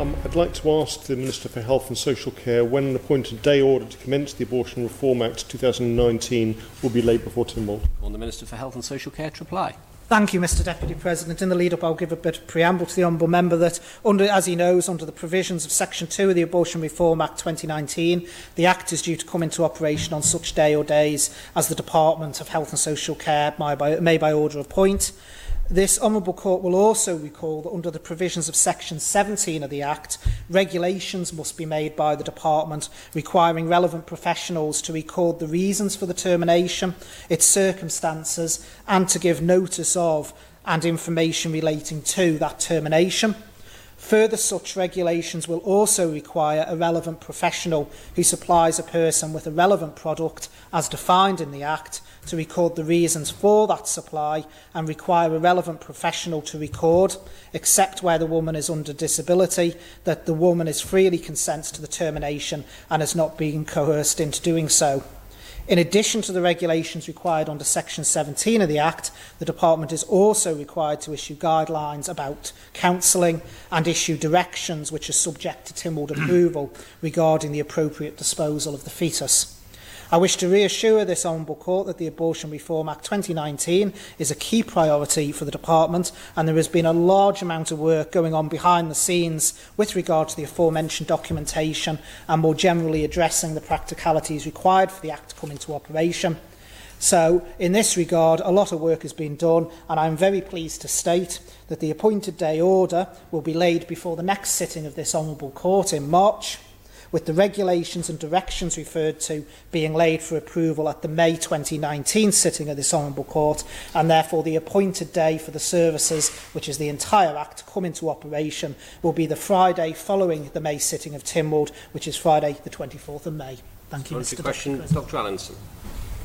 I'd like to ask the Minister for Health and Social Care when an appointed day order to commence the Abortion Reform Act 2019 will be laid before Tynwald. On the Minister for Health and Social Care to reply. Thank you, Mr Deputy President. In the lead-up, I'll give a bit of preamble to the Honourable Member that, as he knows, under the provisions of Section 2 of the Abortion Reform Act 2019, the Act is due to come into operation on such day or days as the Department of Health and Social Care may by order appoint. This Honourable Court will also recall that under the provisions of Section 17 of the Act, regulations must be made by the Department requiring relevant professionals to record the reasons for the termination, its circumstances, and to give notice of and information relating to that termination. Further, such regulations will also require a relevant professional who supplies a person with a relevant product as defined in the Act to record the reasons for that supply and require a relevant professional to record, except where the woman is under disability, that the woman is freely consents to the termination and has not been coerced into doing so. In addition to the regulations required under Section 17 of the Act, the Department is also required to issue guidelines about counselling and issue directions which are subject to Tynwald approval regarding the appropriate disposal of the fetus. I wish to reassure this Honourable Court that the Abortion Reform Act 2019 is a key priority for the Department, and there has been a large amount of work going on behind the scenes with regard to the aforementioned documentation and more generally addressing the practicalities required for the Act to come into operation. So, in this regard, a lot of work has been done, and I am very pleased to state that the appointed day order will be laid before the next sitting of this Honourable Court in March, with the regulations and directions referred to being laid for approval at the May 2019 sitting of this Honourable Court, and therefore the appointed day for the services, which is the entire Act, to come into operation will be the Friday following the May sitting of Tynwald, which is Friday the 24th of May. Thank you, Mr Question, Deputy President. Dr Allinson.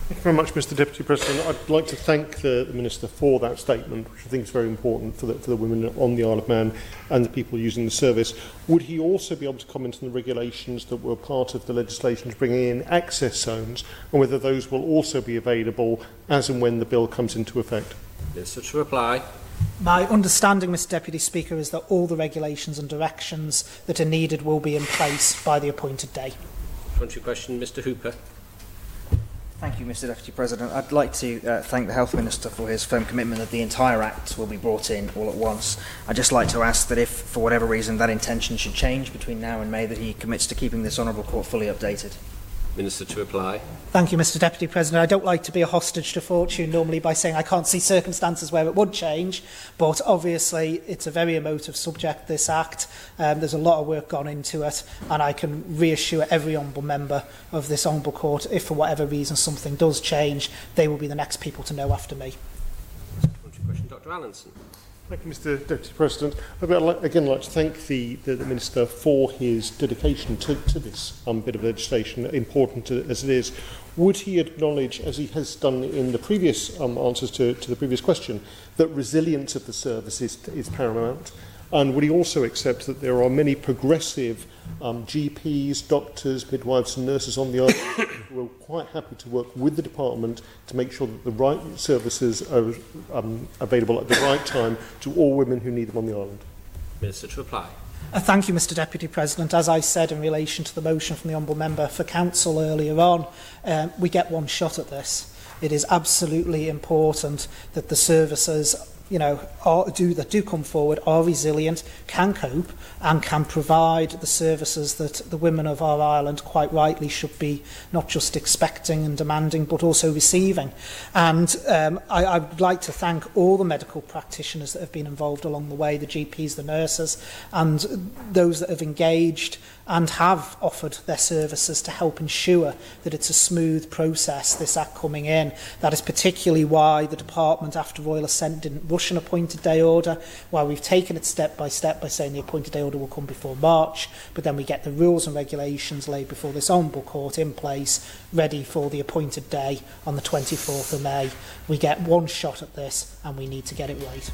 Thank you very much, Mr Deputy President. I'd like to thank the Minister for that statement, which I think is very important for the women on the Isle of Man and the people using the service. Would he also be able to comment on the regulations that were part of the legislation to bring in access zones, and whether those will also be available as and when the bill comes into effect? Minister to reply. My understanding, Mr Deputy Speaker, is that all the regulations and directions that are needed will be in place by the appointed day. Question, Mr Hooper. Thank you, Mr Deputy President. I'd like to thank the Health Minister for his firm commitment that the entire Act will be brought in all at once. I'd just like to ask that if, for whatever reason, that intention should change between now and May, that he commits to keeping this Honourable Court fully updated. Minister to reply. Thank you, Mr Deputy President. I don't like to be a hostage to fortune normally by saying I can't see circumstances where it would change, but obviously it's a very emotive subject, this Act. There's a lot of work gone into it, and I can reassure every honourable member of this Honourable Court, if for whatever reason something does change, they will be the next people to know after me. Question, Dr Allinson. Thank you, Mr Deputy President. I'd again like to thank the Minister for his dedication to this bit of legislation, important as it is. Would he acknowledge, as he has done in the previous answers to the previous question, that resilience of the service is paramount? And would he also accept that there are many progressive GPs, doctors, midwives and nurses on the island who are quite happy to work with the department to make sure that the right services are available at the right time to all women who need them on the island? Minister to reply. Thank you, Mr Deputy President. As I said in relation to the motion from the Honourable Member for Council earlier on, we get one shot at this. It is absolutely important that the services that do come forward are resilient, can cope and can provide the services that the women of our island quite rightly should be not just expecting and demanding but also receiving. And I would like to thank all the medical practitioners that have been involved along the way, the GPs, the nurses and those that have engaged and have offered their services to help ensure that it's a smooth process, this Act coming in. That is particularly why the Department, after Royal Assent, didn't rush an appointed day order, why we've taken it step by saying the appointed day order will come before March, but then we get the rules and regulations laid before this Honourable Court in place, ready for the appointed day on the 24th of May. We get one shot at this and we need to get it right.